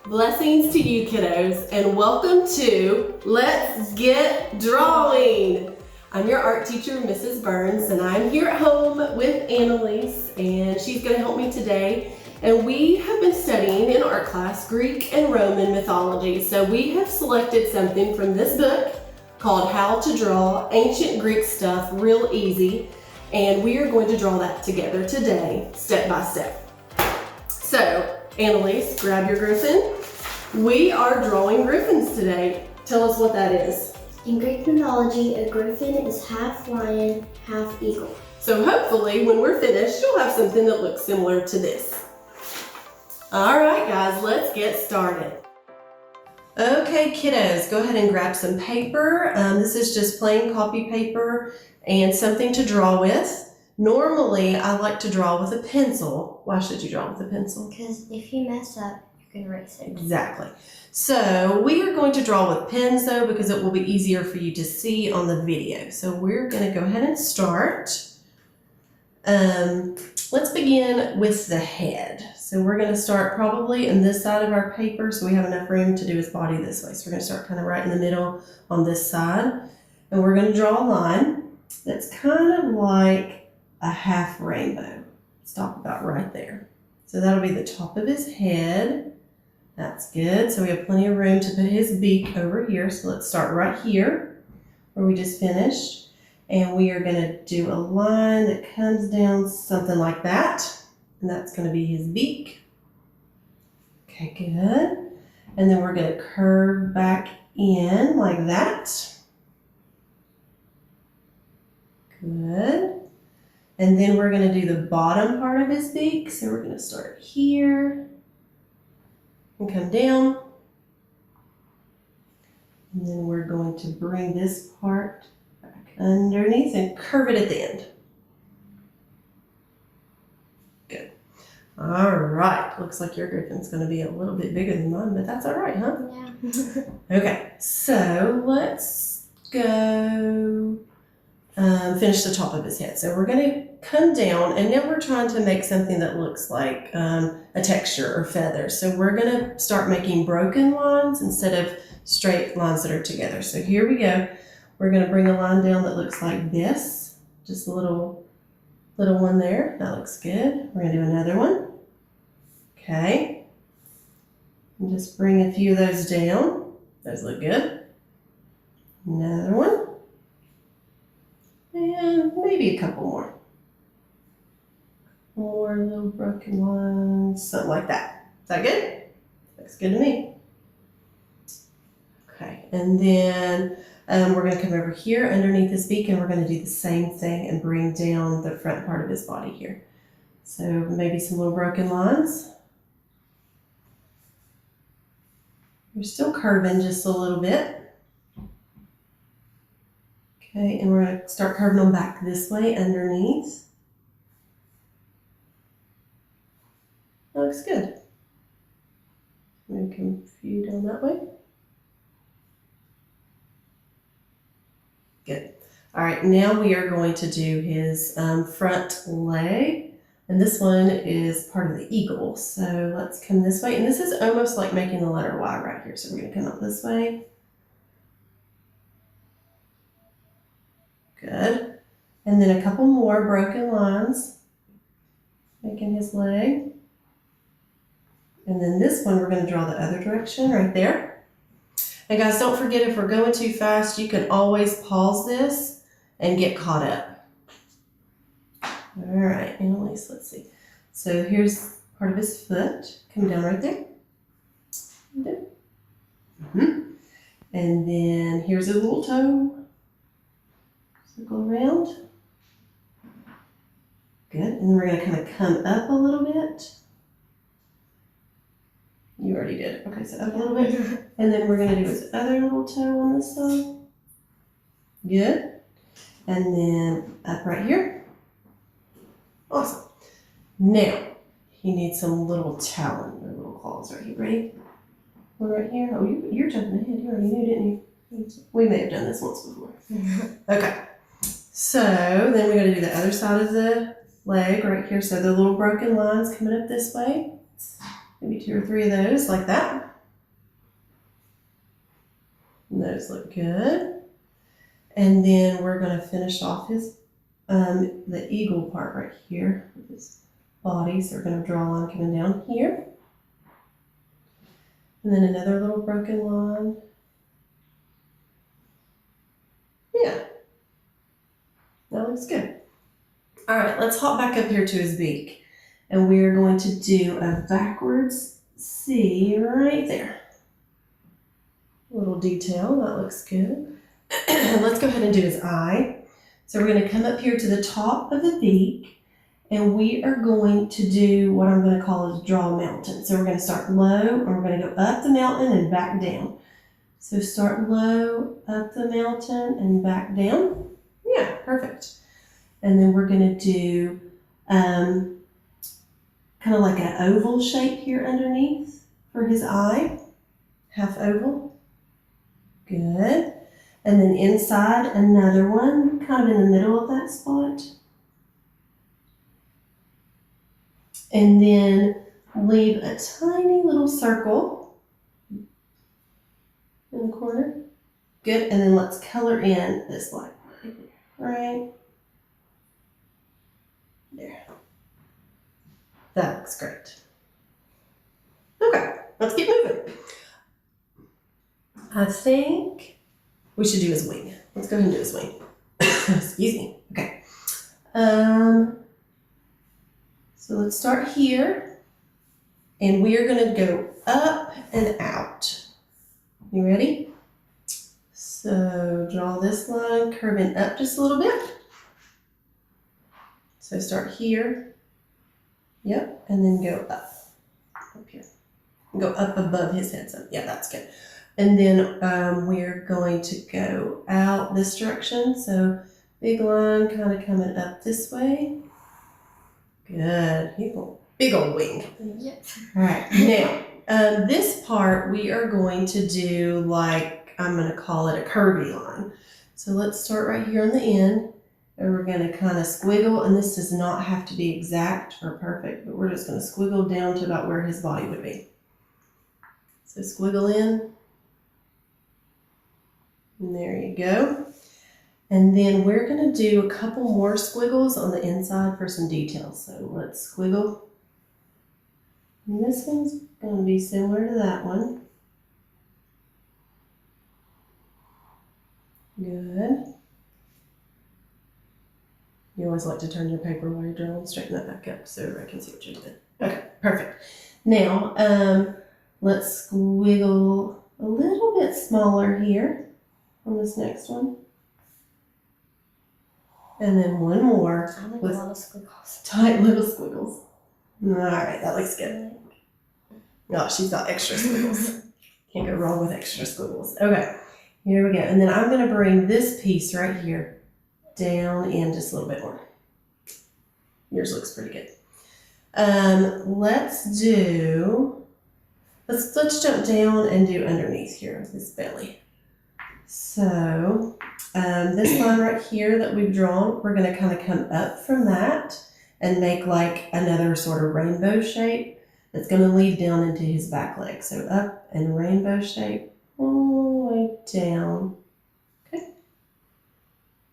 Blessings to you kiddos and welcome to Let's Get Drawing. I'm your art teacher, Mrs. Burns, and I'm here at home with Annalise, and she's going to help me today. And we have been studying in art class Greek and Roman mythology. So we have selected something from this book called How to Draw Ancient Greek Stuff Real Easy. And we are going to draw that together today, step by step. So, Annalise, grab your Griffin. We are drawing griffins today. Tell us what that is. In Greek mythology, a griffin is half lion, half eagle. So hopefully when we're finished, you'll have something that looks similar to this. All right, guys, let's get started. Okay, kiddos, go ahead and grab some paper. This is just plain copy paper and something to draw with. Normally, I like to draw with a pencil. Why should you draw with a pencil? Because if you mess up, you can erase it. Exactly. So we are going to draw with pens though, because it will be easier for you to see on the video. So we're going to go ahead and start. Let's begin with the head. So we're going to start probably in this side of our paper so we have enough room to do his body this way. So we're going to start kind of right in the middle on this side. And we're going to draw a line that's kind of like a half rainbow. Stop about right there. So that'll be the top of his head. That's good. So we have plenty of room to put his beak over here. So let's start right here where we just finished. And we are going to do a line that comes down something like that. And that's going to be his beak. Okay, good. And then we're going to curve back in like that. Good. And then we're going to do the bottom part of his beak. So we're going to start here and come down. And then we're going to bring this part back underneath and curve it at the end. Good. All right. Looks like your griffin's going to be a little bit bigger than mine, but that's all right, huh? Yeah. Okay. So let's go finish the top of his head. So we're going to come down, and now we're trying to make something that looks like a texture or feathers. So we're going to start making broken lines instead of straight lines that are together. So here we go. We're going to bring a line down that looks like this. Just a little one there. That looks good. We're going to do another one. Okay. And just bring a few of those down. Those look good. Another one. And maybe a couple more. More little broken ones, something like that. Is that good? Looks good to me. Okay, and then we're going to come over here underneath his beak and we're going to do the same thing and bring down the front part of his body here. So maybe some little broken lines. We're still curving just a little bit. Okay, and we're going to start curving them back this way underneath. That looks good. Maybe come a few down that way. Good. All right, now we are going to do his front leg. And this one is part of the eagle. So let's come this way. And this is almost like making the letter Y right here. So we're going to come up this way. Good. And then a couple more broken lines, making his leg. And then this one, we're going to draw the other direction right there. And guys, don't forget, if we're going too fast, you can always pause this and get caught up. All right, Annalise, let's see. So here's part of his foot. Come down right there. And then here's his little toe. Circle around. Good. And then we're going to kind of come up a little bit. You already did. Okay, so up a little bit. And then we're going to do his other little toe on this side. Good. And then up right here. Awesome. Now, he needs some little talon or little claws right here. Ready? One right here. Oh, you're jumping ahead. You already knew, didn't you? We may have done this once before. Okay. So then we're going to do the other side of the leg right here. So the little broken lines coming up this way. Maybe 2 or 3 of those like that. And those look good. And then we're going to finish off his the eagle part right here with his body. So we're going to draw a line coming down here. And then another little broken line. Yeah, that looks good. All right, let's hop back up here to his beak. And we are going to do a backwards C right there. A little detail, that looks good. Let's go ahead and do his eye. So we're going to come up here to the top of the beak, and we are going to do what I'm going to call is draw a mountain. So we're going to start low, and we're going to go up the mountain and back down. So start low, up the mountain, and back down. Yeah, perfect. And then we're going to do kind of like an oval shape here underneath for his eye. Half oval. Good. And then inside another one, kind of in the middle of that spot. And then leave a tiny little circle in the corner. Good. And then let's color in this line. Right there. That looks great. Okay, let's keep moving. I think we should do his wing. Let's go ahead and do his wing. Excuse me. Okay. So let's start here, and we are going to go up and out. You ready? So draw this line, curving up just a little bit. So start here. Yep, and then go up here. Go up above his head. So yeah, that's good. And then we're going to go out this direction. So big line kind of coming up this way. Good. Big old wing. Yep. All right. Now, this part we are going to do like, I'm going to call it a curvy line. So let's start right here on the end. And we're going to kind of squiggle. And this does not have to be exact or perfect, but we're just going to squiggle down to about where his body would be. So squiggle in. And there you go. And then we're going to do a couple more squiggles on the inside for some details. So let's squiggle. And this one's going to be similar to that one. Good. You always like to turn your paper while you're drawing. Straighten that back up so I can see what you're doing. Okay, perfect. Now, let's squiggle a little bit smaller here on this next one. And then one more with a lot of squiggles. Tight little squiggles. All right, that looks good. Oh, she's got extra squiggles. Can't go wrong with extra squiggles. Okay, here we go. And then I'm going to bring this piece right here down in just a little bit more. Yours looks pretty good. Let's jump down and do underneath here with his belly. So this line right here that we've drawn, we're going to kind of come up from that and make like another sort of rainbow shape that's going to lead down into his back leg. So up and rainbow shape all the way down. Okay.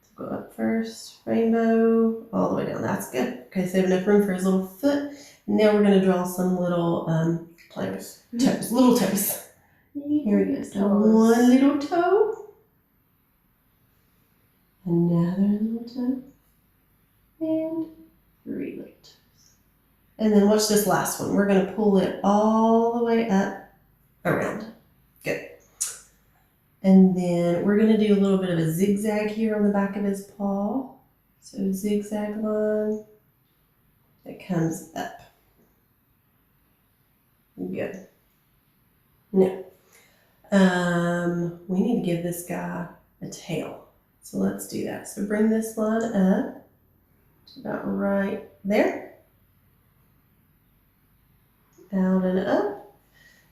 So go up first, rainbow, all the way down. That's good. Okay, so we have enough room for his little foot. Now we're going to draw some little toes, little toes. Here we go. So one little toe, another little toe, and 3 little toes. And then watch this last one. We're going to pull it all the way up around. Good. And then we're going to do a little bit of a zigzag here on the back of his paw. So zigzag line that comes up. Good. Now, we need to give this guy a tail. So let's do that. So bring this line up to about right there. Out and up.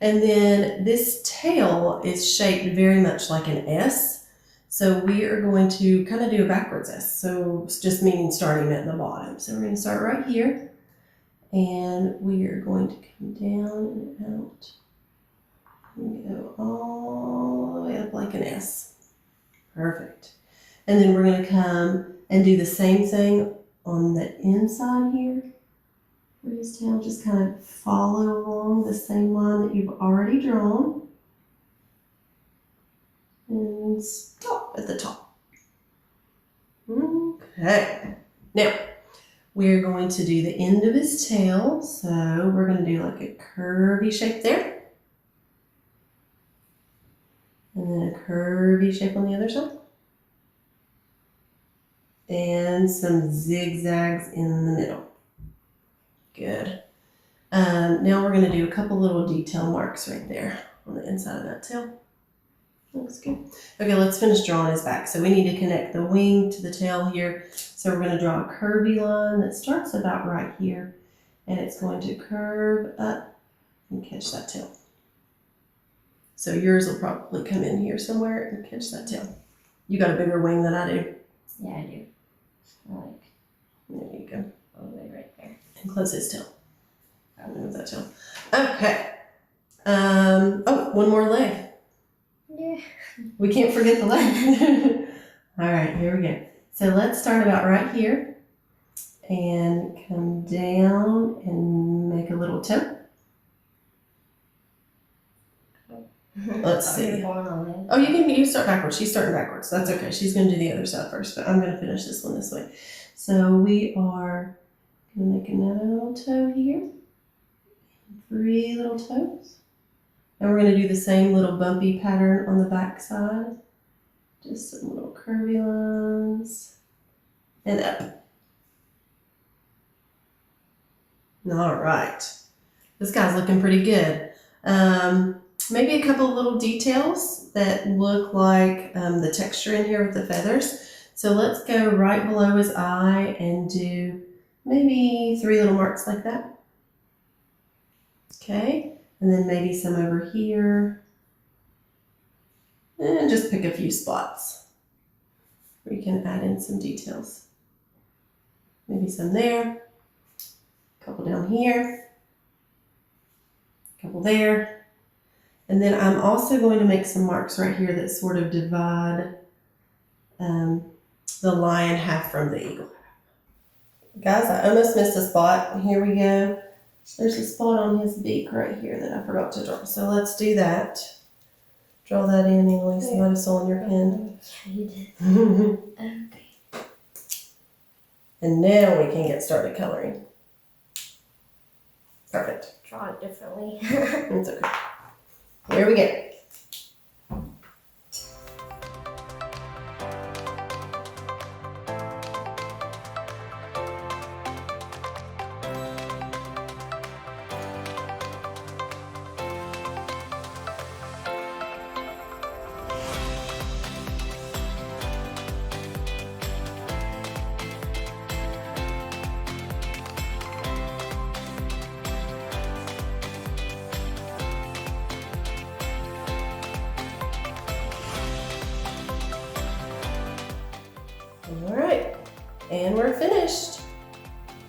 And then this tail is shaped very much like an S. So we are going to kind of do a backwards S. So it's just meaning starting at the bottom. So we're going to start right here. And we are going to come down and out. And go all the way up like an S. Perfect. And then we're going to come and do the same thing on the inside here. For his tail, just kind of follow along the same line that you've already drawn. And stop at the top. Okay. Now, we're going to do the end of his tail. So we're going to do like a curvy shape there. And then a curvy shape on the other side. And some zigzags in the middle. Good. Now we're going to do a couple little detail marks right there on the inside of that tail. Looks good. Okay, let's finish drawing his back. So we need to connect the wing to the tail here. So we're going to draw a curvy line that starts about right here. And it's going to curve up and catch that tail. So yours will probably come in here somewhere and catch that tail. You got a bigger wing than I do. Yeah, I do. There you go. All the way right there. And close his tail. Move that tail. Okay. Oh, one more leg. Yeah. We can't forget the leg. All right, here we go. So let's start about right here and come down and make a little toe. Let's see. Oh, you start backwards. She's starting backwards. That's okay. She's going to do the other side first, but I'm going to finish this one this way. So we are going to make another little toe here. 3 little toes. And we're going to do the same little bumpy pattern on the back side. Just some little curvy lines. And up. All right. This guy's looking pretty good. Maybe a couple of little details that look like the texture in here with the feathers. So let's go right below his eye and do maybe 3 little marks like that. Okay, and then maybe some over here. And just pick a few spots where you can add in some details. Maybe some there, a couple down here, a couple there. And then I'm also going to make some marks right here that sort of divide the lion half from the eagle. Guys, I almost missed a spot. Here we go. There's a spot on his beak right here that I forgot to draw. So let's do that. Draw that in, Emily. Somebody stole your pen. Yeah, you did. Okay. And now we can get started coloring. Perfect. Draw it differently. It's okay. Here we go. All right, and we're finished.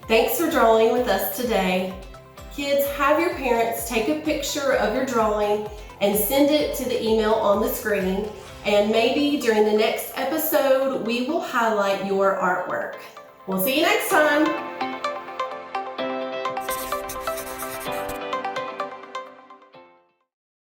Thanks for drawing with us today. Kids, have your parents take a picture of your drawing and send it to the email on the screen. And maybe during the next episode, we will highlight your artwork. We'll see you next time.